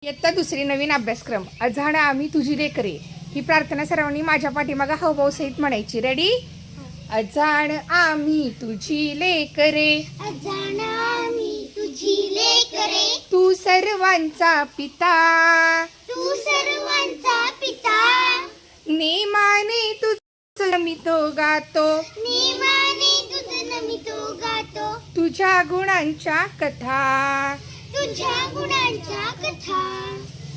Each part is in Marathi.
इयत्ता दुसरी नवीन अभ्यासक्रम अजाण आम्ही तुझी लेकरे ही प्रार्थना सर्वांनी माझ्या पाठीमागे हावभाव सहित म्हणायची. रेडी? अजाण आम्ही तुझी लेकरे, अजाण आम्ही तुझी लेकरे, तू सर्वांचा पिता, तू सर्वांचा पिता, नेमाने तुझं नमितो गातो, नेमाने तुझं नमितो गातो, तुझ्या गुणांच्या कथा, तुझ्या गुणांच्या कथा.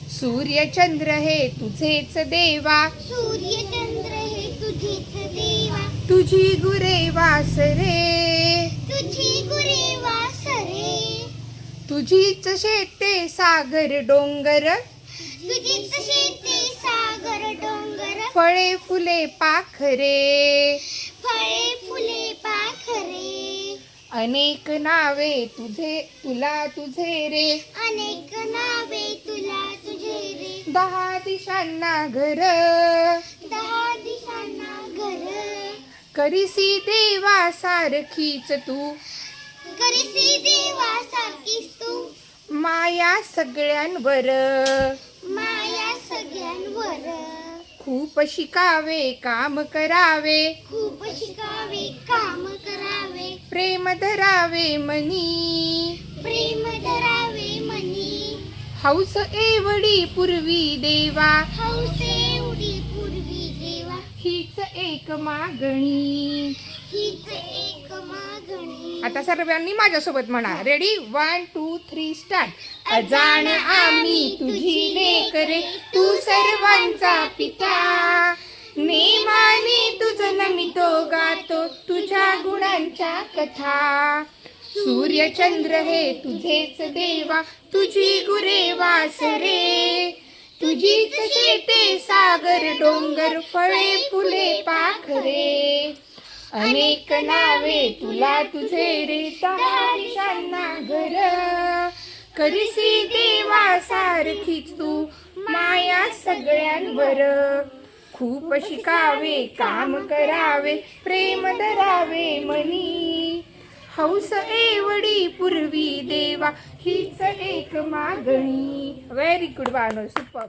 सूर्य चंद्र हे तुझेच देवा, सूर्य चंद्र हे तुझेच देवा, तुझी गुरे वासरे, तुझी गुरे वासरे, तुझीच शेते सागर डोंगर, तुझीच शेते सागर डोंगर, फळे फुले पाखरे, फळे फुले पाखरे, अनेक नावे तुला तुझे रे, अनेक नावे तुला तुझे रे, 10 दिशांना घर, 10 दिशांना घर, करीसी देवा सारखीच तू, करीसी देवा सारखीस तू, माया सगळ्यांवर, माया सगळ्यांवर, खूप शिकावे काम करावे, खूप शिकावे काम करावे, प्रेम धरावे मनी, प्रेम धरावे मनी, हौस एवढी पूर्वी देवा, हौसे उडी पूर्वी देवा, हीच एक मागणी. हीच एक मागणी. आता सर्वांनी माझ्यासोबत म्हणा. रेडी? 1 2 3 स्टार्ट. अजाण आम्ही तुझी लेकरे, तू सर्वांचा पिता, नेमाने तुझं नमितो गातो, तुझ्या गुणांच्या कथा. सूर्य चंद्र हे तुझेच देवा, तुझी गुरे वासरे, तुझीच शेते सागर डोंगर, फळे फुले पाखरे, अनेक नावे तुला तुझे रे, 10 दिशांना घर, करीसी देवा सारखीच तू, माया सगळ्यांवर, खूप शिकावे काम करावे, प्रेम धरावे मनी, हौस एवढी पूर्वी देवा, हीच एक मागणी. Very good Bano, super.